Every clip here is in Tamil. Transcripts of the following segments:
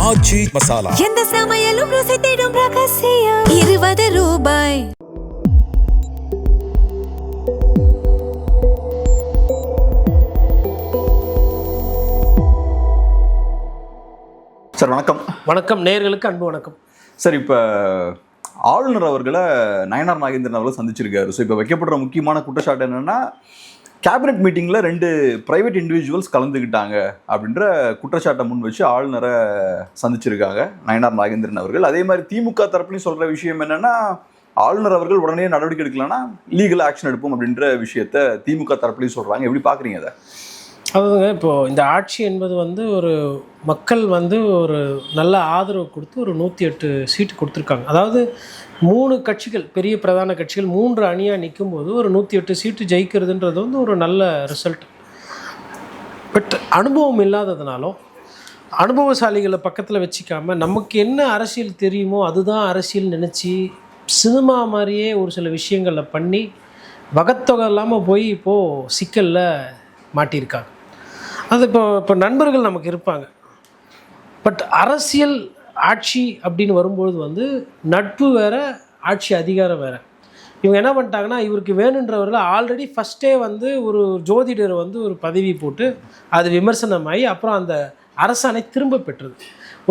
ஆச்சி மசாலா. எந்த சமையலும் ருசி தேடும் ரகசியம். 20 ரூபாய். சார் வணக்கம். வணக்கம், நேயர்களுக்கு அன்பு வணக்கம். சார், இப்போ ஆளுநர் அவர்களை நயனார் நாகேந்திரன் அவர்கள் சந்திச்சிருக்காரு. ஸோ இப்போ வைக்கப்படுற முக்கியமான குற்றச்சாட்டு என்னென்னா, கேபினெட் மீட்டிங்கில் 2 ப்ரைவேட் இண்டிவிஜுவல்ஸ் கலந்துக்கிட்டாங்க அப்படின்ற குற்றச்சாட்டை முன் வச்சு ஆளுநரை சந்திச்சிருக்காங்க நயனார் நாகேந்திரன் அவர்கள். அதே மாதிரி திமுக தரப்புலையும் சொல்கிற விஷயம் என்னென்னா, ஆளுநர் அவர்கள் உடனே நடவடிக்கை எடுக்கலன்னா லீகல் ஆக்ஷன் எடுப்போம் அப்படின்ற விஷயத்த திமுக தரப்புலையும் சொல்கிறாங்க. எப்படி பார்க்குறீங்க அதை? அதுங்க, இப்போது இந்த ஆட்சி என்பது ஒரு மக்கள் ஒரு நல்ல ஆதரவு கொடுத்து ஒரு 108 சீட்டு கொடுத்துருக்காங்க. அதாவது 3 கட்சிகள், பெரிய பிரதான கட்சிகள் 3 அணியாக நிற்கும்போது ஒரு 108 சீட்டு ஜெயிக்கிறதுன்றது ஒரு நல்ல ரிசல்ட். பட் அனுபவம் இல்லாததுனாலும் அனுபவசாலிகளை பக்கத்தில் வச்சுக்காமல் நமக்கு என்ன அரசியல் தெரியுமோ அதுதான் அரசியல் நினச்சி சினிமா மாதிரியே ஒரு சில விஷயங்களில் பண்ணி வகத்தொகை இல்லாமல் போய் இப்போது சிக்கலில் மாட்டியிருக்காங்க. அது இப்போ நண்பர்கள் நமக்கு இருப்பாங்க. பட் அரசியல் ஆட்சி அப்படின்னு வரும்பொழுது நட்பு வேறு, ஆட்சி அதிகாரம் வேறு. இவங்க என்ன பண்ணிட்டாங்கன்னா, இவருக்கு வேணுன்றவர்கள் ஆல்ரெடி ஃபஸ்ட்டே ஒரு ஜோதிடர் ஒரு பதவி போட்டு அது விமர்சனமாகி அப்புறம் அந்த அரசாணை திரும்ப பெற்றது.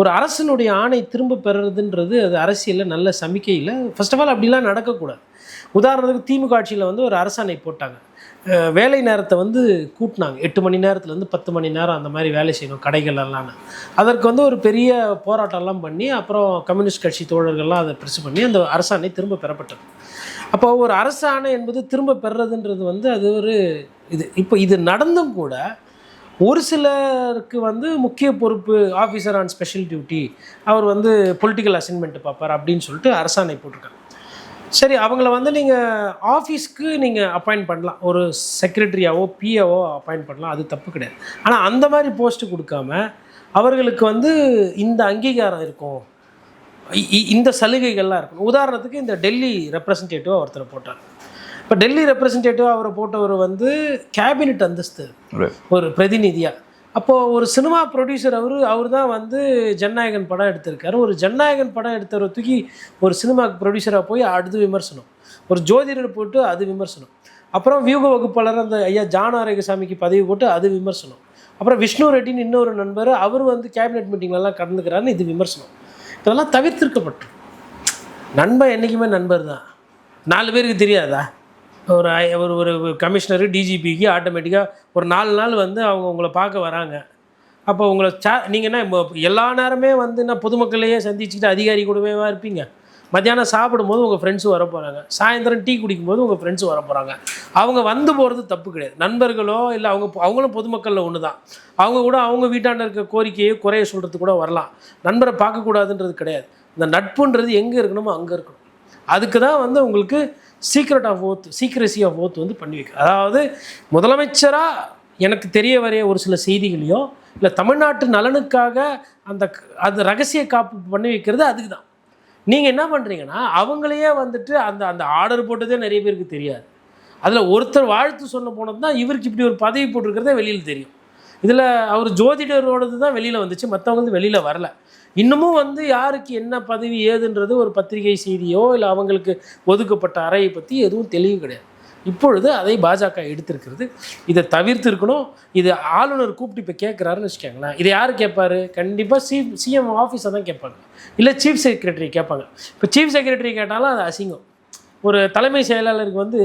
ஒரு அரசனுடைய ஆணை திரும்ப பெறுறதுன்றது அது அரசியலில் நல்ல சமிக்கையில். ஃபர்ஸ்ட் ஆஃப் ஆல் அப்படிலாம் நடக்கக்கூடாது. உதாரணத்துக்கு திமுக ஆட்சியில் ஒரு அரசாணை போட்டாங்க. வேலை நேரத்தை கூட்டினாங்க. 8 மணி நேரத்துலேருந்து 10 மணி நேரம் அந்த மாதிரி வேலை செய்யணும் கடைகள் எல்லாம். அதற்கு ஒரு பெரிய போராட்டம்லாம் பண்ணி அப்புறம் கம்யூனிஸ்ட் கட்சி தோழர்கள்லாம் அதை பிரஸ் பண்ணி அந்த அரசாணை திரும்ப பெறப்பட்டது. அப்போ ஒரு அரசாணை என்பது திரும்ப பெறுறதுன்றது அது இப்போ இது நடந்தும் கூட ஒரு சிலருக்கு முக்கிய பொறுப்பு, ஆஃபீஸர் ஆன் ஸ்பெஷல் டியூட்டி, அவர் பொலிட்டிக்கல் அசைன்மெண்ட் பார்ப்பார் அப்படின்னு சொல்லிட்டு அரசாணை போட்டிருக்காங்க. சரி, அவங்கள நீங்கள் ஆஃபீஸ்க்கு நீங்கள் அப்பாயிண்ட் பண்ணலாம், ஒரு செக்ரட்டரியாவோ பிஏவோ அப்பாயிண்ட் பண்ணலாம், அது தப்பு கிடையாது. ஆனால் அந்த மாதிரி போஸ்ட்டு கொடுக்காம அவர்களுக்கு இந்த அங்கீகாரம் இருக்கும், இந்த சலுகைகள்லாம் இருக்கும். உதாரணத்துக்கு இந்த டெல்லி ரெப்ரசன்டேட்டிவாக ஒருத்தரை போட்டார். இப்போ டெல்லி ரெப்ரசன்டேட்டிவாக அவரை போட்டவர் கேபினெட் அந்தஸ்து ஒரு பிரதிநிதியாக. அப்போது ஒரு சினிமா ப்ரொடியூசர் அவர் தான் ஜனநாயகன் படம் எடுத்திருக்காரு. ஒரு ஜனநாயகன் படம் எடுத்தவரை தூக்கி ஒரு சினிமா ப்ரொடியூசராக போய் அது விமர்சனம், ஒரு ஜோதிடர் போட்டு அது விமர்சனம், அப்புறம் வியூக வகுப்பாளர் அந்த ஐயா ஜான் ஆரோக்கியசாமிக்கு பதவி போட்டு அது விமர்சனம், அப்புறம் விஷ்ணு ரெட்டின்னு இன்னொரு நண்பர் அவர் கேபினெட் மீட்டிங்லலாம் கலந்துக்கிறாருன்னு இது விமர்சனம். இதெல்லாம் தவிர்த்திருக்கப்பட்டு. நண்பன் என்றைக்குமே நண்பர் தான். 4 பேருக்கு தெரியாதா? ஒரு ஒரு கமிஷனரு டிஜிபிக்கு ஆட்டோமேட்டிக்காக ஒரு 4 நாள் அவங்க உங்களை பார்க்க வராங்க. அப்போ உங்களை நீங்கள் என்ன எல்லா நேரமே நான் பொதுமக்களையே சந்திச்சுக்கிட்டு அதிகாரி கூடவே இருப்பீங்க? மத்தியானம் சாப்பிடும்போது உங்கள் ஃப்ரெண்ட்ஸும் வர போகிறாங்க, சாயந்தரம் டீ குடிக்கும்போது உங்கள் ஃப்ரெண்ட்ஸும் வர போகிறாங்க. அவங்க போகிறது தப்பு கிடையாது. நண்பர்களோ இல்லை அவங்களும் பொதுமக்களில் ஒன்று தான். அவங்க கூட அவங்க வீட்டாண்ட இருக்க கோரிக்கையை குறைய சொல்கிறது கூட வரலாம். நண்பரை பார்க்கக்கூடாதுன்றது கிடையாது. இந்த நட்புன்றது எங்கே இருக்கணுமோ அங்கே இருக்கணும். அதுக்கு தான் உங்களுக்கு சீக்ரெசி ஆஃப் ஓத் பண்ணி வைக்க. அதாவது முதலமைச்சராக எனக்கு தெரிய வரைய ஒரு சில செய்திகளையோ இல்லை தமிழ்நாட்டு நலனுக்காக அது ரகசிய காப்பு பண்ணி வைக்கிறது அதுக்கு தான். நீங்கள் என்ன பண்ணுறீங்கன்னா, அவங்களையே அந்த ஆர்டர் போட்டதே நிறைய பேருக்கு தெரியாது. அதில் ஒருத்தர் வாழ்த்து சொன்ன போனது தான் இவருக்கு இப்படி ஒரு பதவி போட்டிருக்கிறதே வெளியில் தெரியும். இதில் அவர் ஜோதிடரோடது தான் வெளியில் வந்துச்சு, மற்றவங்க வெளியில் வரல. இன்னமும் யாருக்கு என்ன பதவி ஏதுன்றது ஒரு பத்திரிகை செய்தியோ இல்லை அவங்களுக்கு ஒதுக்கப்பட்ட அறையை பற்றி எதுவும் தெளிவு கிடையாது. இப்பொழுது அதை பாஜக எடுத்திருக்கிறது. இதை தவிர்த்து இருக்கணும். இது ஆளுநர் கூப்பிட்டு இப்போ கேட்குறாருன்னு வச்சுக்கோங்களேன். இதை யார் கேட்பார்? கண்டிப்பாக சிஎம் ஆஃபீஸை தான் கேட்பாங்க, இல்லை சீஃப் செக்ரட்டரி கேட்பாங்க. இப்போ சீஃப் செக்ரட்டரி கேட்டாலும் அது அசிங்கம். ஒரு தலைமை செயலாளருக்கு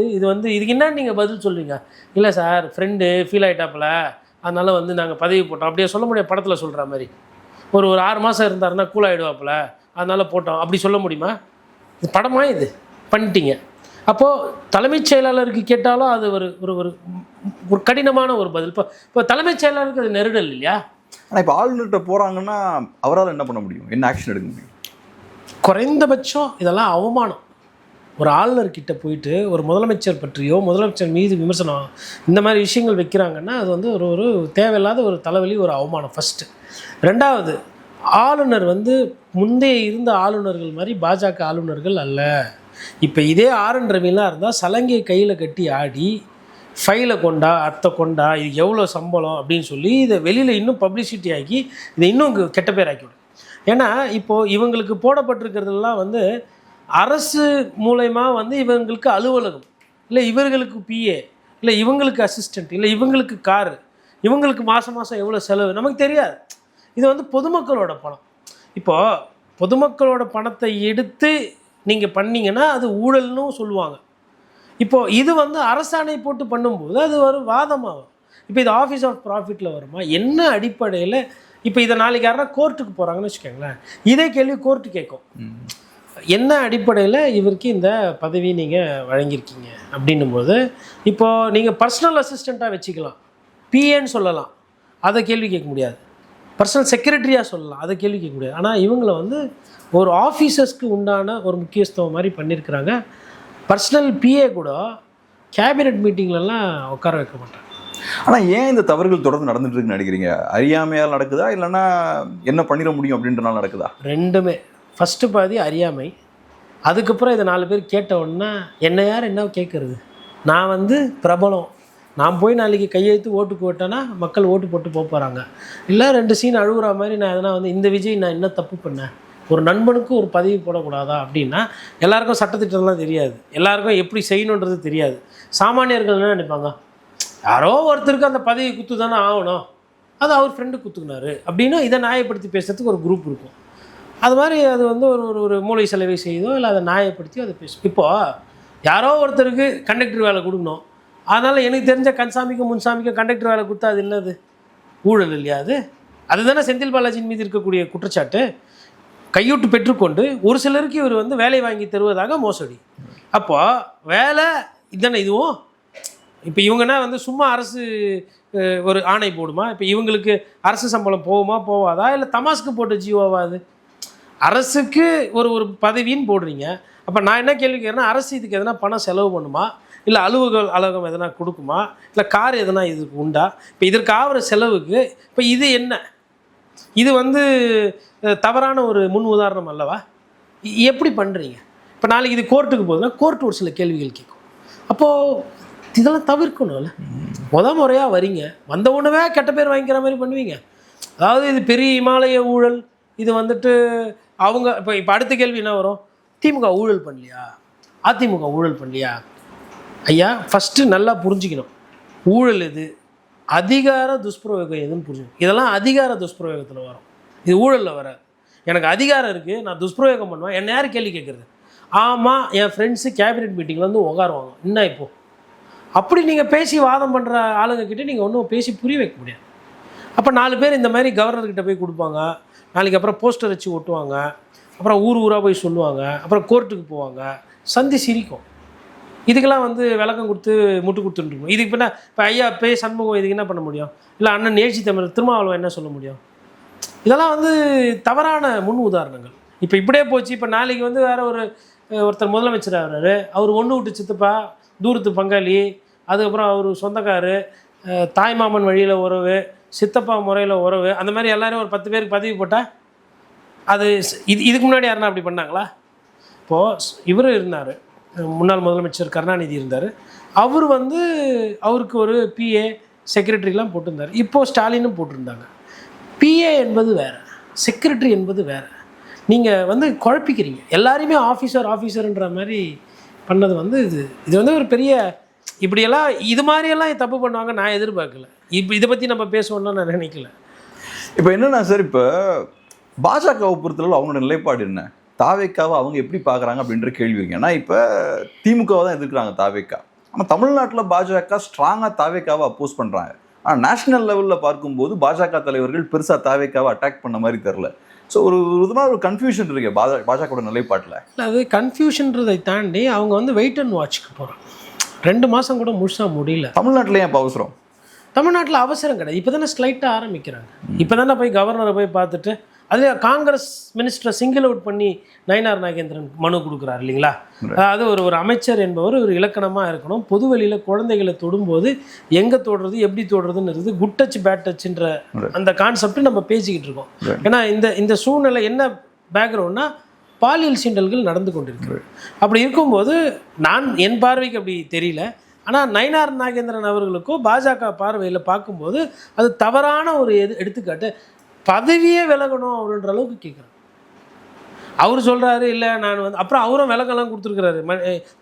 இதுக்கு என்ன நீங்கள் பதில் சொல்கிறீங்க? இல்லை சார், ஃப்ரெண்டு ஃபீல் ஆகிட்டாப்புல, அதனால் நாங்கள் பதவி போட்டோம் அப்படியே சொல்ல முடியாது. படத்தில் சொல்கிற மாதிரி ஒரு 6 மாதம் இருந்தாருன்னா கூல் ஆகிடுவாப்புல, அதனால் போட்டோம் அப்படி சொல்ல முடியுமா? இது படமா? இது பண்ணிட்டீங்க. அப்போது தலைமைச் செயலாளருக்கு கேட்டாலும் அது ஒரு கடினமான ஒரு பதில். இப்போ தலைமைச் செயலாளருக்கு அது நெருடல் இல்லையா? ஆனால் இப்போ ஆளுநர்கிட்ட போகிறாங்கன்னா அவரால் என்ன பண்ண முடியும்? என்ன ஆக்ஷன் எடுக்க முடியும்? குறைந்தபட்சம் இதெல்லாம் அவமானம். ஒரு ஆளுநர்கிட்ட போயிட்டு ஒரு முதலமைச்சர் பற்றியோ முதலமைச்சர் மீது விமர்சனம் இந்த மாதிரி விஷயங்கள் வைக்கிறாங்கன்னா அது ஒரு தேவையில்லாத ஒரு தலைவலி, ஒரு அவமானம் ஃபஸ்ட்டு. 2வது, ஆளுநர் முந்தைய இருந்த ஆளுநர்கள் மாதிரி பாஜக ஆளுநர்கள் அல்ல. இப்போ இதே ஆர்.என். ரவிலாம் இருந்தால் சலங்கையை கையில் கட்டி ஆடி ஃபைலை கொண்டா அத்தை கொண்டா இது எவ்வளோ சம்பளம் அப்படின்னு சொல்லி இதை வெளியில் இன்னும் பப்ளிசிட்டி ஆக்கி இதை இன்னும் கெட்ட பேர் ஆக்கிவிடும். ஏன்னா இப்போது இவங்களுக்கு போடப்பட்டிருக்கிறதெல்லாம் வந்து அரசு மூலயமா வந்து இவங்களுக்கு அலுவலகம், இல்லை இவர்களுக்கு பிஏ, இல்லை இவங்களுக்கு அசிஸ்டண்ட், இல்லை இவங்களுக்கு காரு, இவங்களுக்கு மாதம் மாதம் எவ்வளோ செலவு நமக்கு தெரியாது. இது வந்து பொதுமக்களோட பணம். இப்போது பொதுமக்களோட பணத்தை எடுத்து நீங்கள் பண்ணிங்கன்னா அது ஊழல்னு சொல்லுவாங்க. இப்போது இது வந்து அரசாணை போட்டு பண்ணும்போது அது ஒரு வாதமாகும். இப்போ இது ஆஃபீஸ் ஆஃப் ப்ராஃபிட்டில் வருமா, என்ன அடிப்படையில்? இப்போ இதை நாளைக்கு யாரா கோர்ட்டுக்கு போகிறாங்கன்னு வச்சுக்கோங்களேன், இதே கேள்வி கோர்ட்டு கேட்கும். என்ன அடிப்படையில் இவருக்கு இந்த பதவி நீங்கள் வழங்கியிருக்கீங்க அப்படின்னும்போது, இப்போது நீங்கள் பர்சனல் அசிஸ்டண்ட்டாக வச்சுக்கலாம், பிஏன்னு சொல்லலாம், அதை கேள்வி கேட்க முடியாது. பர்சனல் செக்ரட்டரியாக சொல்லலாம், அதை கேள்வி கேட்க முடியாது. ஆனால் இவங்களை வந்து ஒரு ஆஃபீஸர்ஸ்க்கு உண்டான ஒரு முக்கியத்துவம் மாதிரி பண்ணியிருக்கிறாங்க. பர்சனல் பிஏ கூட கேபினெட் மீட்டிங்லலாம் உட்கார வைக்க மாட்டாங்க. ஆனால் ஏன் இந்த தவறுகள் தொடர்ந்து நடந்துட்டு இருக்குன்னு நினைக்கிறீங்க? அறியாமையால் நடக்குதா, இல்லைன்னா என்ன பண்ணிட முடியும் அப்படின்றனால நடக்குதா? ரெண்டுமே. ஃபஸ்ட்டு பாதி அறியாமை, அதுக்கப்புறம் இதை 4 பேர் கேட்ட உடனே என்ன யார் என்ன கேட்குறது, நான் வந்து பிரபலம், நான் போய் நாளைக்கு கையெழுத்து ஓட்டுக்கு ஓட்டேன்னா மக்கள் ஓட்டு போட்டு போகிறாங்க. இல்லை 2 சீன் அழுகுற மாதிரி நான் எதனா வந்து இந்த விஜய் நான் என்ன தப்பு பண்ணேன், ஒரு நண்பனுக்கு ஒரு பதவி போடக்கூடாதா அப்படின்னா எல்லாருக்கும் சட்டத்திட்டம்லாம் தெரியாது, எல்லாருக்கும் எப்படி செய்யணுன்றது தெரியாது. சாமானியர்கள் என்ன நினைப்பாங்க, யாரோ ஒருத்தருக்கு அந்த பதவி குத்து தானே ஆகணும், அது அவர் ஃப்ரெண்டு குத்துக்கினாரு அப்படின்னா இதை நியாயப்படுத்தி பேசுறதுக்கு ஒரு குரூப் இருக்கும். அது மாதிரி அது வந்து ஒரு மூளை செலவை செய்தோ இல்லை அதை நியாயப்படுத்தி அதை பேசும். இப்போது யாரோ ஒருத்தருக்கு கண்டக்டர் வேலை கொடுக்கணும், அதனால் எனக்கு தெரிஞ்ச கன்சாமிக்கும் முன்சாமிக்கும் கண்டக்டர் வேலை கொடுத்தா அது என்னது ஊழல் இல்லையா? அதுதானே செந்தில் பாலாஜியின் மீது இருக்கக்கூடிய குற்றச்சாட்டு. கையூட்டு பெற்றுக்கொண்டு ஒரு சிலருக்கு இவர் வந்து வேலை வாங்கி தருவதாக மோசடி. அப்போது வேலை இதுதானே இதுவும். இப்போ இவங்கன்னா வந்து சும்மா அரசு ஒரு ஆணை போடுமா, இப்போ இவங்களுக்கு அரசு சம்பளம் போகுமா போவாதா, இல்லை தமாஸ்க்கு போட்ட ஜீவோவா? அது அரசுக்கு ஒரு பதவின்னு போடுறீங்க. அப்போ நான் என்ன கேள்வி கேட்குறேன்னா, அரசு இதுக்கு எதனா பணம் செலவு பண்ணுமா, இல்லை அலுவலகம் எதனா கொடுக்குமா, இல்லை கார் எதனா இதுக்கு உண்டா? இப்போ இதற்கு ஆகிற செலவுக்கு இப்போ இது என்ன? இது வந்து தவறான ஒரு முன் உதாரணம் அல்லவா? எப்படி பண்ணுறீங்க? இப்போ நாளைக்கு இது கோர்ட்டுக்கு போகுதுன்னா கோர்ட்டு ஒரு சில கேள்விகள் கேட்கும். அப்போது இதெல்லாம் தவிர்க்கணும்ல. முறையாக வரீங்க, வந்த உடனே கெட்ட பேர் வாங்கிக்கிற மாதிரி பண்ணுவீங்க. அதாவது இது பெரிய இமாலய ஊழல், இது வந்துட்டு அவங்க இப்போ அடுத்த கேள்வி என்ன வரும், திமுக ஊழல் பண்ணலையா, அதிமுக ஊழல் பண்ணலையா? ஐயா ஃபஸ்ட்டு நல்லா புரிஞ்சுக்கணும், ஊழல் எது, அதிகார துஷ்பிரயோகம் எதுன்னு புரிஞ்சுக்கணும். இதெல்லாம் அதிகார துஷ்பிரயோகத்தில் வரும், இது ஊழலில் வராது. எனக்கு அதிகாரம் இருக்குது, நான் துஷ்பிரயோகம் பண்ணுவேன், என்ன யார் கேள்வி கேட்குறது? ஆமாம், என் ஃப்ரெண்ட்ஸு கேபினெட் மீட்டிங்கில் வந்து உட்காருவாங்க, என்ன இப்போது அப்படி நீங்கள் பேசி வாதம் பண்ணுற ஆளுங்கக்கிட்ட நீங்கள் ஒன்றும் பேசி புரிய வைக்க முடியாது. அப்போ 4 பேர் இந்த மாதிரி கவர்னர்கிட்ட போய் கொடுப்பாங்க, நாளைக்கு அப்புறம் போஸ்டர் வச்சு ஒட்டுவாங்க, அப்புறம் ஊராக போய் சொல்லுவாங்க, அப்புறம் கோர்ட்டுக்கு போவாங்க, சந்தி சிரிக்கும். இதுக்கெல்லாம் வந்து விளக்கம் கொடுத்து முட்டு கொடுத்துட்டுருக்கோம். இதுக்கு இப்போ ஐயா சண்முகம் இதுக்கு என்ன பண்ண முடியும், இல்லை அண்ணன் நேர்ச்சி தமிழர் திருமாவளவன் என்ன சொல்ல முடியும்? இதெல்லாம் வந்து தவறான முன் உதாரணங்கள். இப்போ இப்படியே போச்சு. இப்போ நாளைக்கு வந்து வேறு ஒருத்தர் முதலமைச்சர் ஆகிறாரு, அவர் ஒன்று விட்டு சித்தப்பா, தூரத்து பங்காளி, அதுக்கப்புறம் அவர் சொந்தக்காரு, தாய்மாமன் வழியில் உறவு, சித்தப்பா முறையில் உறவு, அந்த மாதிரி எல்லோரும் ஒரு 10 பேருக்கு பதவி போட்டால் அது இதுக்கு முன்னாடி யாருன்னா அப்படி பண்ணாங்களா? இப்போது இவர் இருந்தார், முன்னாள் முதலமைச்சர் கருணாநிதி இருந்தார், அவர் வந்து அவருக்கு ஒரு பிஏ செக்ரட்டரிலாம் போட்டிருந்தார். இப்போது ஸ்டாலினும் போட்டிருந்தாங்க. பிஏ என்பது வேறு, செக்ரட்டரி என்பது வேறு. நீங்கள் வந்து குழப்பிக்கிறீங்க, எல்லாரையுமே ஆஃபீஸர்ன்ற மாதிரி பண்ணது வந்து இது வந்து ஒரு பெரிய, இப்படியெல்லாம் இது மாதிரியெல்லாம் தப்பு பண்ணுவாங்க நான் எதிர்பார்க்கல. இப்போ இதை பற்றி நம்ம பேசுவோம்னா நான் நினைக்கல. இப்போ என்னென்னா சார், இப்போ பாஜகவை பொறுத்தளவு அவங்களோட நிலைப்பாடு என்ன, தாவேக்காவை அவங்க எப்படி பார்க்குறாங்க அப்படின்ற கேள்வி இருக்கு. ஏன்னா இப்போ திமுகவை தான் எதிர்க்கிறாங்க தாவேக்கா, ஆனால் தமிழ்நாட்டில் பாஜக ஸ்ட்ராங்காக தாவேக்காவை அப்போஸ் பண்ணுறாங்க. ஆனால் நேஷனல் லெவலில் பார்க்கும்போது பாஜக தலைவர்கள் பெருசாக தாவேக்காவை அட்டாக் பண்ண மாதிரி தெரில. ஸோ ஒரு விதமாக ஒரு கன்ஃபியூஷன் இருக்கு பாஜகவோட நிலைப்பாட்டில். இல்லை, அது கன்ஃபியூஷன்றதை தாண்டி அவங்க வந்து வெயிட் அண்ட் வாட்ச்க்கு போகிறாங்க. 2 மாதம் கூட முழுசாக முடியல. தமிழ்நாட்டில் ஏன் இப்போ அவசரம்? தமிழ்நாட்டில் அவசரம் கிடையாது, இப்போ தானே ஸ்லைட்டாக ஆரம்பிக்கிறாங்க. இப்போ தானே போய் கவர்னரை போய் பார்த்துட்டு, அது காங்கிரஸ் மினிஸ்டரை சிங்கிள் அவுட் பண்ணி நயினார் நாகேந்திரன் மனு கொடுக்குறாரு இல்லைங்களா? அதாவது ஒரு அமைச்சர் என்பவர் ஒரு இலக்கணமாக இருக்கணும், பொது வெளியில் குழந்தைகளை தொடும்போது எங்கே தொடுறது எப்படி தொடுறதுன்னு இருக்குது, குட் டச் பேட் டச்சுன்ற அந்த கான்செப்ட் நம்ம பேசிக்கிட்டு இருக்கோம். ஏன்னா இந்த சூழ்நிலை என்ன பேக்ரவுண்ட்னா பாலியல் சீண்டல்கள் நடந்து கொண்டிருக்கிறது. அப்படி இருக்கும்போது என் பார்வைக்கு அப்படி தெரியல. ஆனால் நயினார் நாகேந்திரன் அவர்களுக்கோ பாஜக பார்வையில் பார்க்கும்போது அது தவறான ஒரு எடுத்துக்காட்டு. பதவியே விலகணும் அப்படின்ற அளவுக்கு கேட்குறாங்க. அவர் சொல்கிறாரு இல்லை நான் வந்து அப்புறம் அவரும் விளக்கெல்லாம் கொடுத்துருக்குறாரு.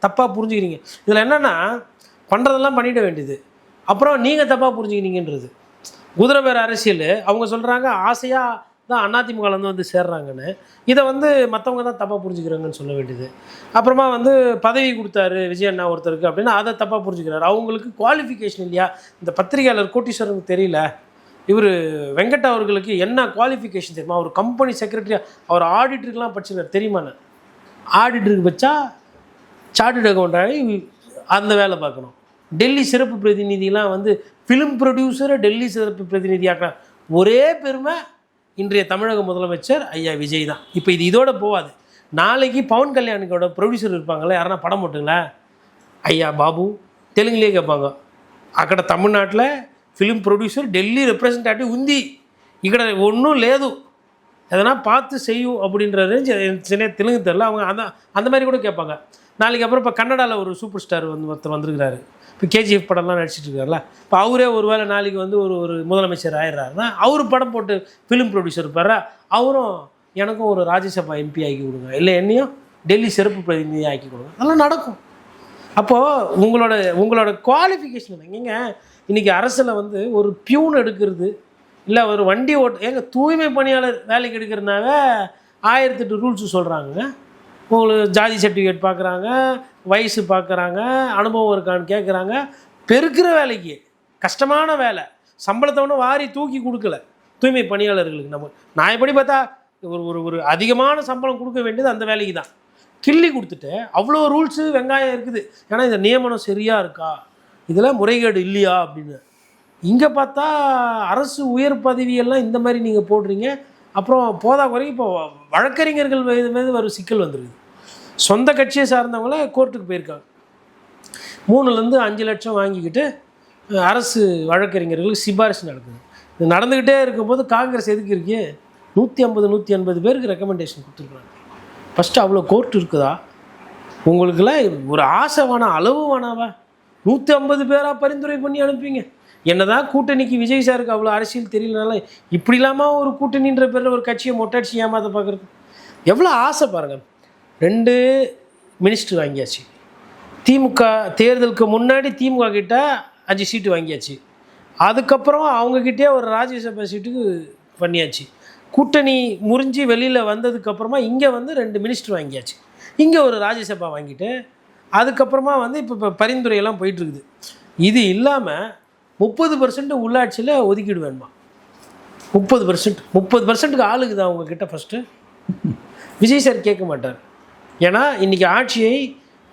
தப்பாக புரிஞ்சுக்கிறீங்க. இதில் என்னென்னா பண்ணுறதெல்லாம் பண்ணிட வேண்டியது, அப்புறம் நீங்கள் தப்பாக புரிஞ்சுக்கிறீங்கன்றது குதிரை பேர் அரசியல். அவங்க சொல்கிறாங்க ஆசையாக தான் அதிமுகலேருந்து வந்து சேர்றாங்கன்னு, இதை வந்து மற்றவங்க தான் தப்பாக புரிஞ்சுக்கிறாங்கன்னு சொல்ல வேண்டியது. அப்புறமா வந்து பதவி கொடுத்தாரு விஜய் அண்ணா ஒருத்தருக்கு அப்படின்னா அதை தப்பாக புரிஞ்சுக்கிறாரு. அவங்களுக்கு குவாலிஃபிகேஷன் இல்லையா? இந்த பத்திரிகையாளர் கோட்டீஸ்வரனுக்கு தெரியல, இவர் வெங்கட் அவர்களுக்கு என்ன குவாலிஃபிகேஷன் தெரியுமா? அவர் கம்பெனி செக்ரட்டரியாக அவர் ஆடிட்டருக்கெலாம் படிச்சிருக்காரு தெரியுமாண்ணே. ஆடிட்டருக்கு வச்சா சார்ட்டர்ட் அக்கௌண்டாகி அந்த வேலை பார்க்கணும். டெல்லி சிறப்பு பிரதிநிதிலாம் வந்து ஃபிலிம் ப்ரொடியூசரை டெல்லி சிறப்பு பிரதிநிதியாக்க ஒரே பெருமை இன்றைய தமிழக முதலமைச்சர் ஐயா விஜய் தான். இப்போ இது இதோட போகாது. நாளைக்கு பவன் கல்யாணுக்கோட ப்ரொடியூசர் இருப்பாங்களே, யாருன்னா படம் போட்டுங்களேன், ஐயா பாபு தெலுங்குலேயே கேட்பாங்க. అక్కడ తమిళనాడులో ఫిలిం ప్రొడ్యూసర్ ఢిల్లీ రిప్రజెంటేటివ్ ఉంది, ఇక్కడ ஒன்றும் లేదు எதனா பார்த்து செய்யும் அப்படின்ற ரேஞ்ச் சரியாக தெலுங்கு தெரில. அவங்க அந்த மாதிரி கூட கேட்பாங்க. நாளைக்கு அப்புறம் இப்போ கன்னடாவில் ஒரு சூப்பர் ஸ்டார் ஒருத்தர் வந்திருக்கிறாரு. இப்போ கேஜிஎஃப் படம்லாம் நடிச்சிட்டு இருக்காருல்ல. இப்போ அவரே ஒரு வேளை நாளைக்கு வந்து ஒரு முதலமைச்சர் ஆயிடுறாருன்னா அவர் படம் போட்டு ஃபிலிம் ப்ரொடியூசர் இருப்பார். அவரும் எனக்கும் ஒரு ராஜ்யசபா எம்பி ஆக்கி கொடுங்க, இல்லை என்னையும் டெல்லி சிறப்பு பிரதிநிதி ஆக்கி கொடுங்க, அதெல்லாம் நடக்கும். அப்போது உங்களோட குவாலிஃபிகேஷன் எங்கேங்க? இன்றைக்கி அரசில் வந்து ஒரு பியூன் எடுக்கிறது, இல்லை ஒரு வண்டி ஏங்க தூய்மை பணியாளர் வேலைக்கு எடுக்கிறதுனாவே 1008 ரூல்ஸு சொல்கிறாங்க. உங்களுக்கு ஜாதி சர்டிஃபிகேட் பார்க்குறாங்க, வயசு பார்க்குறாங்க, அனுபவம் இருக்கான்னு கேட்குறாங்க. பெருக்கிற வேலைக்கு கஷ்டமான வேலை, சம்பளத்தை ஒன்றும் வாரி தூக்கி கொடுக்கல தூய்மை பணியாளர்களுக்கு. நான் எப்படி பார்த்தா ஒரு அதிகமான சம்பளம் கொடுக்க வேண்டியது அந்த வேலைக்கு தான். கிள்ளி கொடுத்துட்டு அவ்வளோ ரூல்ஸு வெங்காயம் இருக்குது. ஏன்னா இந்த நியமனம் சரியாக இருக்கா, இதில் முறைகேடு இல்லையா அப்படின்னு. இங்கே பார்த்தா அரசு உயர் பதவியெல்லாம் இந்த மாதிரி நீங்கள் போடுறீங்க. அப்புறம் போதா குறைக்கு இப்போ வழக்கறிஞர்கள் மீது ஒரு சிக்கல் வந்துருக்குது. சொந்த கட்சியை சார்ந்தவங்கள கோர்ட்டுக்கு போயிருக்காங்க. 3லேருந்து 5 லட்சம் வாங்கிக்கிட்டு அரசு வழக்கறிஞர்களுக்கு சிபாரிசு நடக்குது. இது நடந்துக்கிட்டே இருக்கும்போது காங்கிரஸ் எதுக்கு இருக்கு? 150-180 பேருக்கு ரெக்கமெண்டேஷன் கொடுத்துருக்குறாங்க. ஃபஸ்ட்டு அவ்வளோ கோர்ட் இருக்குதா? உங்களுக்கெல்லாம் ஒரு ஆசை வேணாம், அளவு வேணாவா? 150 பேராக பரிந்துரை பண்ணி அனுப்பிங்க. என்னதான் கூட்டணிக்கு விஜய் சாருக்கு அவ்வளோ அரசியல் தெரியலனால இப்படி இல்லாமல் ஒரு கூட்டணின்ற பேரில் ஒரு கட்சியை மொட்டடிச்சு ஏமாத்த பார்க்குறது எவ்வளோ ஆசை பாருங்கள். 2 மினிஸ்டர் வாங்கியாச்சு. திமுக தேர்தலுக்கு முன்னாடி திமுக கிட்ட 5 சீட்டு வாங்கியாச்சு. அதுக்கப்புறம் அவங்கக்கிட்டே ஒரு ராஜ்யசபா சீட்டுக்கு பண்ணியாச்சு. கூட்டணி முறிஞ்சு வெளியில் வந்ததுக்கப்புறமா இங்கே வந்து 2 மினிஸ்டர் வாங்கியாச்சு. இங்கே ஒரு ராஜ்யசபா வாங்கிட்டு அதுக்கப்புறமா வந்து இப்போ பரிந்துரையெல்லாம் போயிட்டுருக்குது. இது இல்லாமல் 30% உள்ளாட்சியில் ஒதுக்கீடு வேணுமா? 30%க்கு ஆளுக்கு தான் அவங்கக்கிட்ட. ஃபஸ்ட்டு விஜய் சார் கேட்க மாட்டார். ஏன்னா இன்றைக்கி ஆட்சியை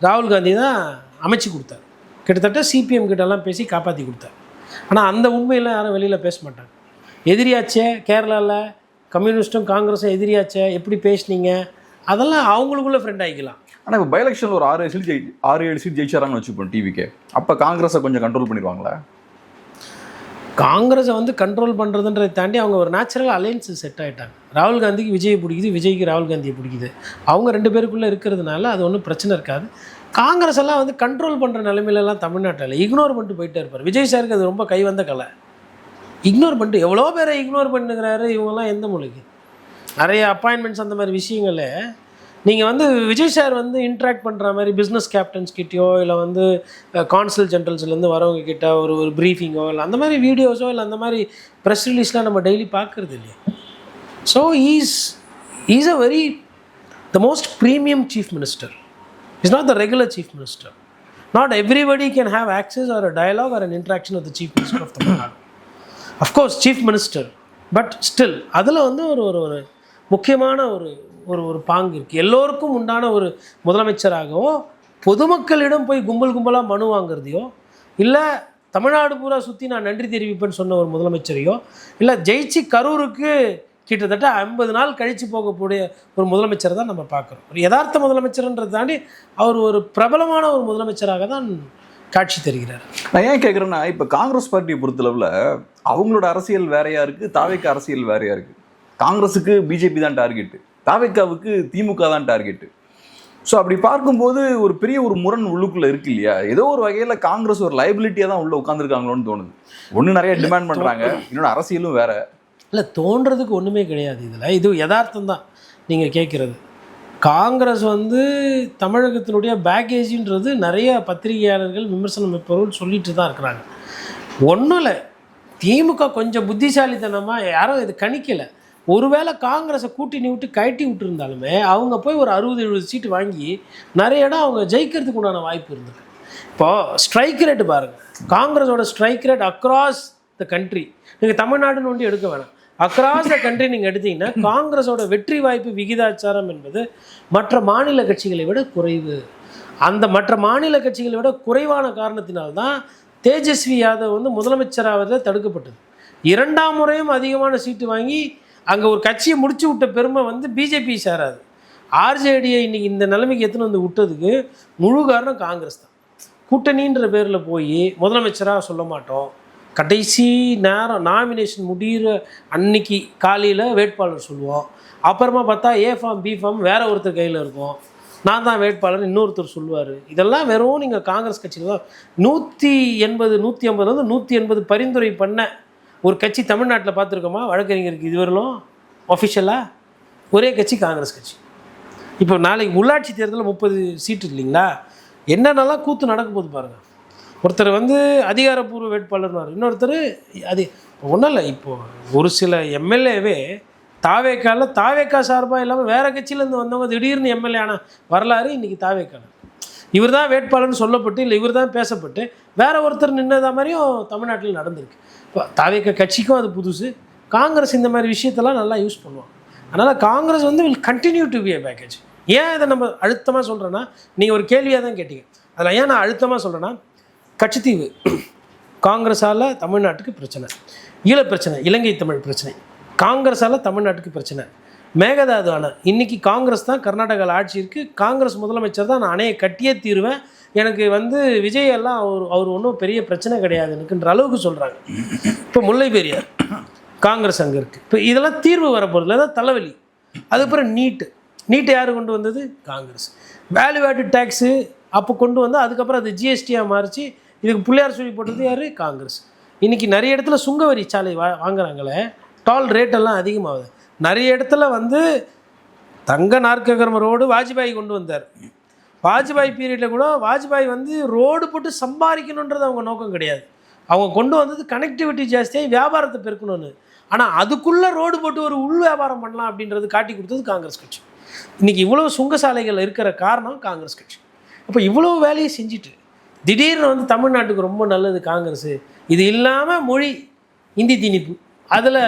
ராகுல் காந்தி தான் அமைச்சு கொடுத்தார். கிட்டத்தட்ட சிபிஎம் கிட்டலாம் பேசி காப்பாற்றி கொடுத்தார். ஆனால் அந்த உண்மையில் யாரும் வெளியில் பேச மாட்டாங்க. எதிரியாச்சே, கேரளாவில் கம்யூனிஸ்ட்டும் காங்கிரஸும் எதிரியாச்சே, எப்படி பேசுனீங்க, அதெல்லாம் அவங்களுக்குள்ளே ஃப்ரெண்ட் ஆகிக்கலாம். ஆனால் இப்போ பை எலெக்ஷனில் ஒரு 6-7 சீட் ஜெயிச்சாராங்கன்னு வச்சுப்போம் டிவிக்கு. அப்போ காங்கிரஸை கொஞ்சம் கண்ட்ரோல் பண்ணிடுவாங்களா? காங்கிரஸை வந்து கண்ட்ரோல் பண்ணுறதுன்றதை தாண்டி அவங்க ஒரு நேச்சுரல் அலையன்ஸு செட் ஆகிட்டாங்க. ராகுல் காந்திக்கு விஜய் பிடிக்குது, விஜய்க்கு ராகுல் காந்தியை பிடிக்குது. அவங்க 2 பேருக்குள்ளே இருக்கிறதுனால அது ஒன்றும் பிரச்சனை இருக்காது. காங்கிரஸ் எல்லாம் வந்து கண்ட்ரோல் பண்ணுற நிலைமையிலலாம் தமிழ்நாட்டில் இக்னோர் பண்ணிட்டு போயிட்டே இருப்பார். விஜய் சாருக்கு அது ரொம்ப கைவந்த கலை. இக்னோர் பண்ணிட்டு எவ்வளோ பேரை இக்னோர் பண்ணுங்கிறாரு. இவங்கெல்லாம் எந்த மொழிக்கு நிறைய அப்பாயின்மெண்ட்ஸ் அந்த மாதிரி விஷயங்களே நீங்கள் வந்து விஜய் சார் வந்து இன்ட்ராக்ட் பண்ணுற மாதிரி பிஸ்னஸ் கேப்டன்ஸ் கிட்டேயோ இல்லை வந்து கான்சல் ஜென்ரல்ஸ்லேருந்து வரவங்க கிட்ட ஒரு ப்ரீஃபிங்கோ இல்லை அந்த மாதிரி வீடியோஸோ இல்லை அந்த மாதிரி ப்ரெஸ் ரிலீஸ்லாம் நம்ம டெய்லி பார்க்குறது இல்லையா. So is a very the most premium chief minister. Is not the regular chief minister. Not everybody can have access or a dialogue or an interaction with the chief minister of Tamil Nadu. Of course chief minister, but still அதில் வந்து ஒரு முக்கியமான ஒரு பாங்கு இருக்குது. எல்லோருக்கும் உண்டான ஒரு முதலமைச்சராகவோ பொதுமக்களிடம் போய் கும்பலாக மனு வாங்குறதையோ இல்லை தமிழ்நாடு பூரா சுற்றி நான் நன்றி தெரிவிப்பேன்னு சொன்ன ஒரு முதலமைச்சரையோ இல்லை ஜெயிச்சு கரூருக்கு கிட்டத்தட்ட 50 நாள் கழித்து போகக்கூடிய ஒரு முதலமைச்சரை தான் நம்ம பார்க்குறோம். ஒரு யதார்த்த முதலமைச்சர்ன்றதை தாண்டி அவர் ஒரு பிரபலமான ஒரு முதலமைச்சராக தான் காட்சி தருகிறார். நான் ஏன் கேட்குறேன்னா, இப்போ காங்கிரஸ் பார்ட்டியை பொறுத்தளவில் அவங்களோட அரசியல் வேறையா இருக்குது, தாவேக்கா அரசியல் வேறையா இருக்குது. காங்கிரஸுக்கு பிஜேபி தான் டார்கெட்டு, தாவேக்காவுக்கு திமுக தான் டார்கெட்டு. ஸோ அப்படி பார்க்கும்போது ஒரு பெரிய ஒரு முரண் உள்ளுக்குள்ளே இருக்கு இல்லையா? ஏதோ ஒரு வகையில் காங்கிரஸ் ஒரு லைபிலிட்டியாக தான் உள்ளே உட்காந்துருக்காங்களோன்னு தோணுது. ஒன்று நிறைய டிமாண்ட் பண்ணுறாங்க, இன்னொன்று அரசியலும் வேற. இல்லை, தோன்றதுக்கு ஒன்றுமே கிடையாது. இது யதார்த்தம் தான் நீங்கள் கேட்குறது. காங்கிரஸ் வந்து தமிழகத்தினுடைய பேக்கேஜின்றது நிறைய பத்திரிகையாளர்கள் விமர்சனம் வைப்பவர்கள் சொல்லிட்டு தான் இருக்கிறாங்க. ஒன்றும் இல்லை, திமுக கொஞ்சம் புத்திசாலித்தனமாக யாரும் இது கணிக்கலை. ஒருவேளை காங்கிரஸை கூட்டணி விட்டு கழட்டி விட்டுருந்தாலுமே அவங்க போய் ஒரு 60-70 சீட்டு வாங்கி நிறைய இடம் அவங்க ஜெயிக்கிறதுக்கு உண்டான வாய்ப்பு இருந்தது. இப்போது ஸ்ட்ரைக் ரேட்டு பாருங்கள், காங்கிரஸோட strike rate across the country, நீங்கள் தமிழ்நாடுன்னு ஒன்று எடுக்க வேணாம், அக்ராஸ் த கண்ட்ரி நீங்கள் எடுத்தீங்கன்னா காங்கிரஸோட வெற்றி வாய்ப்பு விகிதாச்சாரம் என்பது மற்ற மாநில கட்சிகளை விட குறைவு. அந்த மற்ற மாநில கட்சிகளை விட குறைவான காரணத்தினால்தான் தேஜஸ்வி யாதவ் வந்து முதலமைச்சராவதில் தடுக்கப்பட்டது. 2ஆம் முறையும் அதிகமான சீட்டு வாங்கி அங்கே ஒரு கட்சியை முடிச்சு விட்ட பெருமை வந்து பிஜேபி சேராது. ஆர்ஜேடியை இன்றைக்கி இந்த நிலைமைக்கு எடுத்துன்னு வந்து விட்டதுக்கு முழு காரணம் காங்கிரஸ் தான். கூட்டணின்ற பேரில் போய் முதலமைச்சராக சொல்ல மாட்டோம், கடைசி நேரம் நாமினேஷன் முடிகிற அன்னைக்கு காலையில் வேட்பாளர் சொல்லுவோம், அப்புறமா பார்த்தா ஏ ஃபார்ம் பி ஃபார்ம் வேறு ஒருத்தர் கையில் இருக்கும், நான் தான் வேட்பாளர் இன்னொருத்தர் சொல்லுவார். இதெல்லாம் வெறும் நீங்கள் காங்கிரஸ் கட்சியில் தான் 180 150 180 பரிந்துரை பண்ண ஒரு கட்சி தமிழ்நாட்டில் பார்த்துருக்கோமா? வழக்கறிஞருக்கு இதுவரையிலும் ஆஃபிஷியலாக ஒரே கட்சி காங்கிரஸ் கட்சி. இப்போ நாளைக்கு உள்ளாட்சி தேர்தலில் 30 சீட்டு இல்லைங்களா, என்னென்னலாம் கூத்து நடக்கும் போது பாருங்கள். ஒருத்தர் வந்து அதிகாரப்பூர்வ வேட்பாளர்னார், இன்னொருத்தர் அது ஒன்றும் இல்லை. இப்போது ஒரு சில எம்எல்ஏவே தாவேக்கா சார்பாக இல்லாமல் வேறு கட்சியிலேருந்து வந்தவங்க திடீர்னு எம்எல்ஏ ஆன வரலாறு இன்றைக்கி தாவேக்கா. இவர் தான் வேட்பாளர்னு சொல்லப்பட்டு இல்லை இவர் தான் பேசப்பட்டு வேறு ஒருத்தர் நின்னதா மாதிரியும் தமிழ்நாட்டில் நடந்திருக்கு. இப்போ தாவேக்கா கட்சிக்கும் அது புதுசு. காங்கிரஸ் இந்த மாதிரி விஷயத்தெல்லாம் நல்லா யூஸ் பண்ணுவாங்க. அதனால் காங்கிரஸ் வந்து will continue to be a package. ஏன் இதை நம்ம அழுத்தமாக சொல்கிறேன்னா, நீங்கள் ஒரு கேள்வியாக தான் கேட்டீங்க, அதில் ஏன் நான் அழுத்தமாக சொல்கிறேன்னா, கட்சித்தீவு காங்கிரஸால் தமிழ்நாட்டுக்கு பிரச்சனை, ஈழப்பிரச்சனை, இலங்கை தமிழ் பிரச்சனை, காங்கிரஸால் தமிழ்நாட்டுக்கு பிரச்சனை, மேகதாது அணை, இன்றைக்கி காங்கிரஸ் தான் கர்நாடகாவில் ஆட்சி இருக்குது, காங்கிரஸ் முதலமைச்சர் தான், நான் அணையை கட்டியே தீருவேன், எனக்கு வந்து விஜய் எல்லாம் அவர் ஒன்றும் பெரிய பிரச்சனை கிடையாது எனக்குன்ற அளவுக்கு சொல்கிறாங்க. இப்போ முல்லை பெரியார் காங்கிரஸ் அங்கே இருக்குது. இப்போ இதெல்லாம் தீர்வு வரப்போகிறதுல தான் தலைவலி. அதுக்கப்புறம் நீட்டு யார் கொண்டு வந்தது? காங்கிரஸ். வேல்யூ ஆடட் டேக்ஸு அப்போ கொண்டு வந்து அதுக்கப்புறம் அது ஜிஎஸ்டியாக மாறிச்சு, இதுக்கு பிள்ளையார் சொல்லி போட்டது யார்? காங்கிரஸ். இன்றைக்கி நிறைய இடத்துல சுங்கவரி சாலை வாங்குறாங்களே, டால் ரேட்டெல்லாம் அதிகமாகுது. நிறைய இடத்துல வந்து தங்க நாற்கரம் ரோடு வாஜ்பாய் கொண்டு வந்தார். வாஜ்பாய் பீரியடில் கூட வாஜ்பாய் வந்து ரோடு போட்டு சம்பாதிக்கணுன்றது அவங்க நோக்கம் கிடையாது. அவங்க கொண்டு வந்தது கனெக்டிவிட்டி ஜாஸ்தியாக வியாபாரத்தை பெருக்கணும்னு. ஆனால் அதுக்குள்ளே ரோடு போட்டு ஒரு உள் வியாபாரம் பண்ணலாம் அப்படின்றது காட்டி கொடுத்தது காங்கிரஸ் கட்சி. இன்றைக்கி இவ்வளோ சுங்கசாலைகள் இருக்கிற காரணம் காங்கிரஸ் கட்சி. அப்போ இவ்வளோ வேலையை செஞ்சுட்டு திடீர்னு வந்து தமிழ்நாட்டுக்கு ரொம்ப நல்லது காங்கிரஸ், இது இல்லாமல் மொழி இந்தி திணிப்பு, அதில்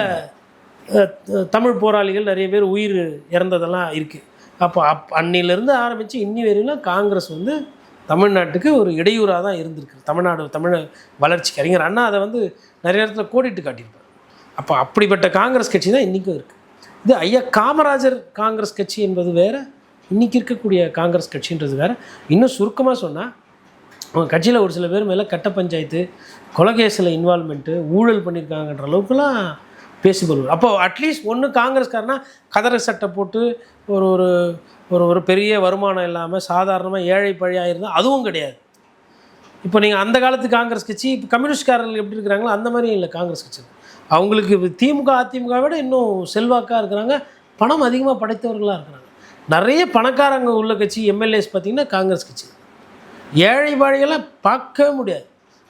தமிழ் போராளிகள் நிறைய பேர் உயிர் இறந்ததெல்லாம் இருக்குது. அப்போ அன்னிலேருந்து ஆரம்பித்து இன்னி வரையிலும் காங்கிரஸ் வந்து தமிழ்நாட்டுக்கு ஒரு இடையூறாக தான் இருந்திருக்கு. தமிழ் வளர்ச்சிக்கு அறிஞர் அண்ணா அதை வந்து நிறைய இடத்துல கோடிட்டு காட்டியிருப்பார். அப்போ அப்படிப்பட்ட காங்கிரஸ் கட்சி தான் இன்றைக்கும் இருக்குது. இது ஐயா காமராஜர் காங்கிரஸ் கட்சி என்பது வேறு, இன்றைக்கி இருக்கக்கூடிய காங்கிரஸ் கட்சின்றது வேறு. இன்னும் சுருக்கமாக சொன்னால், அவங்க கட்சியில் ஒரு சில பேர் மேலே கட்ட பஞ்சாயத்து, கொலகேஸில் இன்வால்மெண்ட்டு, ஊழல் பண்ணியிருக்காங்கன்ற அளவுக்குலாம் பேசிப்படுவார். அப்போது அட்லீஸ்ட் ஒன்று காங்கிரஸ்காரனா கதரை சட்டை போட்டு ஒரு ஒரு ஒரு பெரிய வருமானம் இல்லாமல் சாதாரணமாக ஏழை பழியாக இருந்தால் அதுவும் கிடையாது. இப்போ நீங்கள் அந்த காலத்து காங்கிரஸ் கட்சி, இப்போ கம்யூனிஸ்ட்காரர்கள் எப்படி இருக்கிறாங்களோ அந்த மாதிரி இல்லை காங்கிரஸ் கட்சி. அவங்களுக்கு திமுக அதிமுக விட இன்னும் செல்வாக்காக இருக்கிறாங்க, பணம் அதிகமாக படைத்தவர்களாக இருக்கிறாங்க. நிறைய பணக்காரங்க உள்ள கட்சி எம்எல்ஏஸ் பார்த்திங்கன்னா காங்கிரஸ் கட்சி. ஏழை பாழையெல்லாம் பார்க்கவே முடியாது.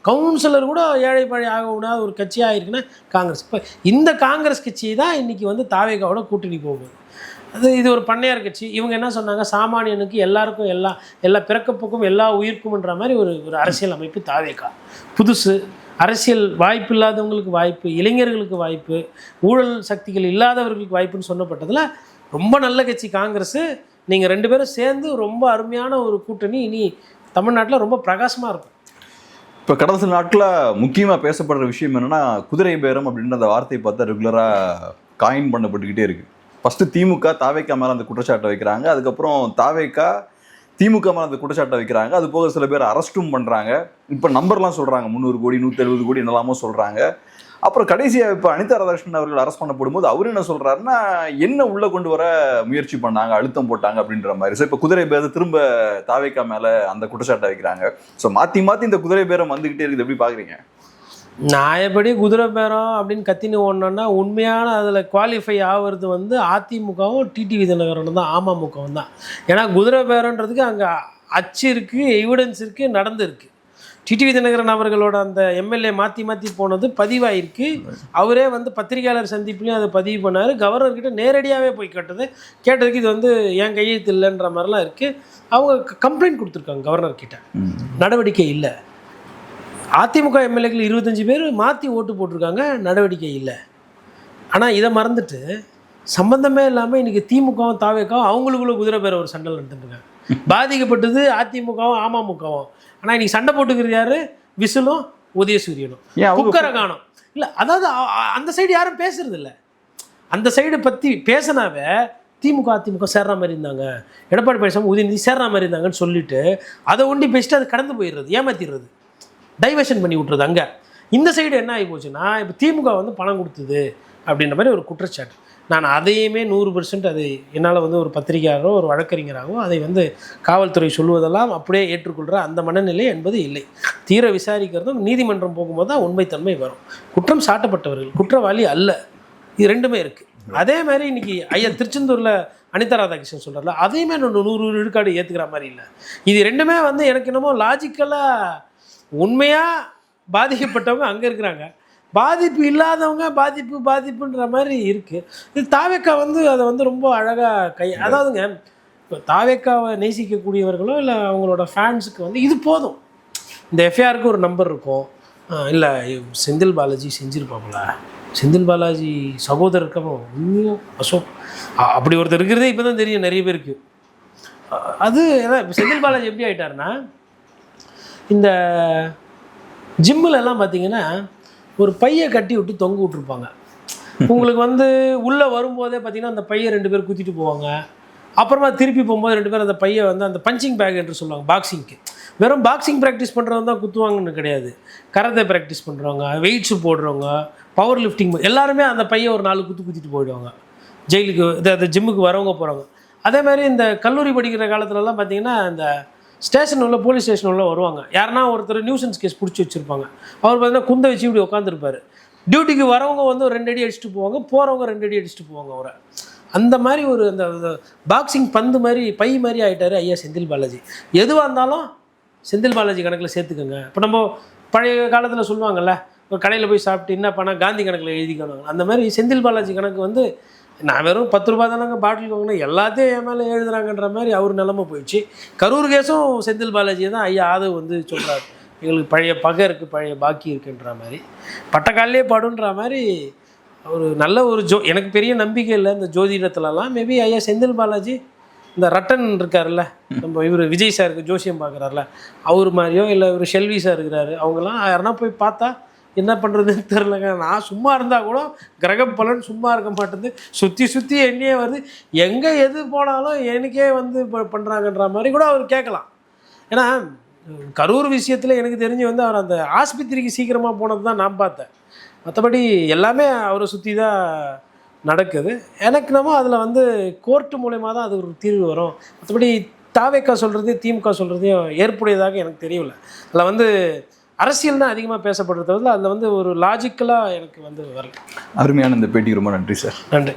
கவுன்சிலர் கூட ஏழை பாழை ஆக முடியாத ஒரு கட்சியாக இருக்குன்னா காங்கிரஸ். இப்போ இந்த காங்கிரஸ் கட்சி தான் இன்றைக்கி வந்து தாவேகாவோட கூட்டணி போகுது. இது ஒரு பண்ணையார் கட்சி. இவங்க என்ன சொன்னாங்க, சாமானியனுக்கு எல்லாருக்கும் எல்லா பிறக்கப்போக்கும் எல்லா உயிர்க்கும்ன்ற மாதிரி ஒரு அரசியல் அமைப்பு தாவேகா. புதுசு அரசியல் வாய்ப்பு இல்லாதவங்களுக்கு வாய்ப்பு, இளைஞர்களுக்கு வாய்ப்பு, ஊழல் சக்திகள் இல்லாதவர்களுக்கு வாய்ப்புன்னு சொன்னப்பட்டதில் ரொம்ப நல்ல கட்சி காங்கிரஸ். நீங்கள் 2 பேரும் சேர்ந்து ரொம்ப அருமையான ஒரு கூட்டணி இனி தமிழ்நாட்டில் ரொம்ப பிரகாசமாக இருக்கும். இப்போ கடந்த சில நாட்டில் முக்கியமாக பேசப்படுற விஷயம் என்னென்னா, குதிரை பேரம் அப்படின்ற அந்த வார்த்தையை பார்த்தா ரெகுலராக காயின் பண்ணப்பட்டுக்கிட்டே இருக்குது. ஃபஸ்ட்டு திமுக தாவேக்கா மேலே அந்த குற்றச்சாட்டை வைக்கிறாங்க, அதுக்கப்புறம் தாவேக்கா திமுக மேலே அந்த குற்றச்சாட்டை வைக்கிறாங்க, அது போக சில பேர் அரெஸ்ட்டும் பண்ணுறாங்க. இப்போ நம்பர்லாம் சொல்கிறாங்க, 300 கோடி 170 கோடி என்னெல்லாமோ சொல்கிறாங்க. அப்புறம் கடைசியாக இப்போ அனிதா ராதாகிருஷ்ணன் அவர்கள் அரெஸ்ட் பண்ணப்படும் போது அவர் என்ன சொல்கிறாருன்னா, என்ன உள்ளே கொண்டு வர முயற்சி பண்ணாங்க, அழுத்தம் போட்டாங்க அப்படின்ற மாதிரி. ஸோ இப்போ குதிரை பேரம் திரும்ப தாவேக்கா மேலே அந்த குற்றச்சாட்டை வைக்கிறாங்க. ஸோ மாற்றி இந்த குதிரை பேரம் வந்துக்கிட்டே இருக்குது, எப்படி பார்க்குறீங்க? நியாயப்படி குதிரை பேரம் அப்படின்னு கத்தின்னு ஓடனோன்னா உண்மையான அதில் குவாலிஃபை ஆகிறது வந்து அதிமுகவும் டிடிவி தினகரனும் தான், அமமுகவும் தான். ஏன்னா குதிரை பேரன்றதுக்கு அங்கே அச்சு இருக்குது, எவிடன்ஸ் இருக்குது, நடந்துருக்கு. டிடிவி தினகரன் அவர்களோட அந்த எம்எல்ஏ மாற்றி போனது பதிவாயிருக்கு. அவரே வந்து பத்திரிகையாளர் சந்திப்புலையும் அதை பதிவு பண்ணார். கவர்னர்கிட்ட நேரடியாகவே போய் கேட்டதுக்கு இது வந்து என் கையெழுத்து இல்லைன்ற மாதிரிலாம் இருக்குது. அவங்க கம்ப்ளைண்ட் கொடுத்துருக்காங்க கவர்னர்கிட்ட, நடவடிக்கை இல்லை. அதிமுக எம்எல்ஏக்கள் 25 பேர் மாற்றி ஓட்டு போட்டிருக்காங்க, நடவடிக்கை இல்லை. ஆனால் இதை மறந்துட்டு சம்பந்தமே இல்லாமல் இன்றைக்கி திமுகவும் தாவேக்காவும் அவங்களுக்குள்ள குதிரை பேர ஒரு சண்டை நடந்துட்டுருக்காங்க. பாதிக்கப்பட்டது அதிமுகவும் அமமுகவும். ஆனால் இன்றைக்கி சண்டை போட்டுக்கிறது யார்? விசிலும் உதயசூரியனும். குக்கரை காணும். இல்லை, அதாவது அந்த சைடு யாரும் பேசுறது இல்லை. அந்த சைடு பற்றி பேசினாவே திமுக அதிமுக சேர்ற மாதிரி இருந்தாங்க, எடப்பாடி பழனிசாமி உதயநிதி சேர்ற மாதிரி இருந்தாங்கன்னு சொல்லிட்டு அதை ஒண்டி பேசிட்டு அது கடந்து போயிடுறது, ஏமாத்திடுறது, டைவர்ஷன் பண்ணி விட்டுறது. அங்கே இந்த சைடு என்ன ஆகி போச்சுன்னா இப்போ திமுக வந்து பணம் கொடுத்தது அப்படின்ற மாதிரி ஒரு குற்றச்சாட்டு. நான் அதையுமே 100% அது என்னால் வந்து ஒரு பத்திரிகையாளரோ ஒரு வழக்கறிஞராகவோ அதை வந்து காவல்துறை சொல்லுவதெல்லாம் அப்படியே ஏற்றுக்கொள்கிற அந்த மனநிலை என்பது இல்லை. தீர விசாரிக்கிறதும் நீதிமன்றம் போகும்போது தான் உண்மைத்தன்மை வரும். குற்றம் சாட்டப்பட்டவர்கள் குற்றவாளி அல்ல, இது ரெண்டுமே இருக்குது. அதே மாதிரி இன்றைக்கி ஐயா திருச்செந்தூரில் அனிதா ராதாகிருஷ்ணன் சொல்கிறார்ல, அதையுமே 100 விழுக்காடு ஏற்றுக்கிற மாதிரி இல்லை. இது ரெண்டுமே வந்து எனக்கு என்னமோ லாஜிக்கலாக உண்மையாக பாதிக்கப்பட்டவங்க அங்கே இருக்கிறாங்க, பாதிப்பு இல்லாதவங்க பாதிப்புன்ற மாதிரி இருக்குது. இது தாவேக்கா வந்து அதை வந்து ரொம்ப அழகாக அதாவதுங்க இப்போ தாவேக்காவை நேசிக்கக்கூடியவர்களோ இல்லை அவங்களோட ஃபேன்ஸுக்கு வந்து இது போதும். இந்த எஃப்ஐஆருக்கு ஒரு நம்பர் இருக்கும், இல்லை செந்தில் பாலாஜி செஞ்சுருப்பாங்களா, செந்தில் பாலாஜி சகோதரருக்கும் இன்னும் அசோக் அப்படி ஒருத்தர் இருக்கிறதே இப்போ தான் தெரியும் நிறைய பேருக்கு. அது செந்தில் பாலாஜி எப்படி ஆகிட்டாருன்னா, இந்த ஜிம்மிலெல்லாம் பார்த்தீங்கன்னா ஒரு பையை கட்டி விட்டு தொங்க விட்ருப்பாங்க. உங்களுக்கு வந்து உள்ளே வரும்போதே பார்த்தீங்கன்னா அந்த பையை 2 பேர் குத்திட்டு போவாங்க. அப்புறமா திருப்பி போகும்போது 2 பேர் அந்த பையை வந்து அந்த பஞ்சிங் பேக் என்று சொல்லுவாங்க. பாக்ஸிங்க்கு வெறும் பாக்ஸிங் ப்ராக்டிஸ் பண்ணுறவங்க தான் குத்துவாங்கன்னு கிடையாது. கராத்தே ப்ராக்டிஸ் பண்ணுறவங்க, வெயிட்ஸு போடுறவங்க, பவர் லிஃப்டிங் எல்லாருமே அந்த பையை ஒரு 4 குத்திட்டு போயிடுவாங்க ஜெயிலுக்கு, அந்த ஜிம்முக்கு வரவங்க போகிறவங்க. அதே மாதிரி இந்த கல்லூரி படிக்கிற காலத்துலலாம் பார்த்தீங்கன்னா இந்த ஸ்டேஷன் உள்ள போலீஸ் ஸ்டேஷன் உள்ள வருவாங்க. யாருன்னா ஒருத்தர் நியூசன்ஸ் கேஸ் பிடிச்சி வச்சுருப்பாங்க, அவர் பார்த்தீங்கன்னா குந்தை வச்சு இப்படி உட்காந்துருப்பார். டியூட்டிக்கு வரவங்க வந்து ஒரு 2 அடி அடிச்சுட்டு போவாங்க, போகிறவங்க 2 அடி அடிச்சுட்டு போவாங்க அவரை. அந்த மாதிரி ஒரு அந்த பாக்ஸிங் பந்து மாதிரி பை மாதிரி ஆகிட்டார் ஐயா செந்தில் பாலாஜி. எதுவாக இருந்தாலும் செந்தில் பாலாஜி கணக்கில் சேர்த்துக்கோங்க. இப்போ நம்ம பழைய காலத்தில் சொல்லுவாங்கள்ல, ஒரு கடையில் போய் சாப்பிட்டு என்ன பண்ணால் காந்தி கணக்கில் எழுதிக்கணும், அந்த மாதிரி செந்தில் பாலாஜி கணக்கு வந்து நான் வெறும் 10 ரூபா தானங்க பாட்டில் வாங்கினேன் எல்லாத்தையும் என் மேலே எழுதுறாங்கன்ற மாதிரி அவர் நிலமை போயிடுச்சு. கரூர் கேஸும் செந்தில் பாலாஜியை தான் ஐயா ஆதவ் வந்து சொல்கிறார், எங்களுக்கு பழைய பகை இருக்குது, பழைய பாக்கி இருக்குன்ற மாதிரி, பட்டக்காலே படுன்ற மாதிரி. ஒரு நல்ல ஒரு எனக்கு பெரிய நம்பிக்கை இல்லை இந்த ஜோதிடத்துலலாம். மேபி ஐயா செந்தில் பாலாஜி இந்த ரட்டன் இருக்கார்ல, நம்ம இவர் விஜய் சாருக்கு ஜோசியம் பார்க்குறாருல, அவர் மாதிரியோ இல்லை இவர் ஷெல்வி சார் இருக்கிறாரு, அவங்களாம் யாருன்னா போய் பார்த்தா என்ன பண்ணுறதுன்னு தெரிலங்க. நான் சும்மா இருந்தால் கூட கிரகம் பலன் சும்மா இருக்க மாட்டேது, சுற்றி என்னையே வருது, எங்கே எது போனாலும் எனக்கே வந்து பண்ணுறாங்கன்ற மாதிரி கூட அவர் கேட்கலாம். ஏன்னா கரூர் விஷயத்தில் எனக்கு தெரிஞ்சு வந்து அவர் அந்த ஆஸ்பத்திரிக்கு சீக்கிரமாக போனது தான் நான் பார்த்தேன். மற்றபடி எல்லாமே அவரை சுற்றி தான் நடக்குது. எனக்கு நம்ம அதில் வந்து கோர்ட்டு மூலயமா தான் அது ஒரு தீர்வு வரும். மற்றபடி தாவேக்கா சொல்கிறதையும் திமுக சொல்கிறதையும் ஏற்புடையதாக எனக்கு தெரியல. அதில் வந்து அரசியல் தான் அதிகமாக பேசப்படுறது, அதில் வந்து ஒரு லாஜிக்கலாக எனக்கு வந்து வரல. அருமையான இந்த பேட்டி, ரொம்ப நன்றி சார். நன்றி.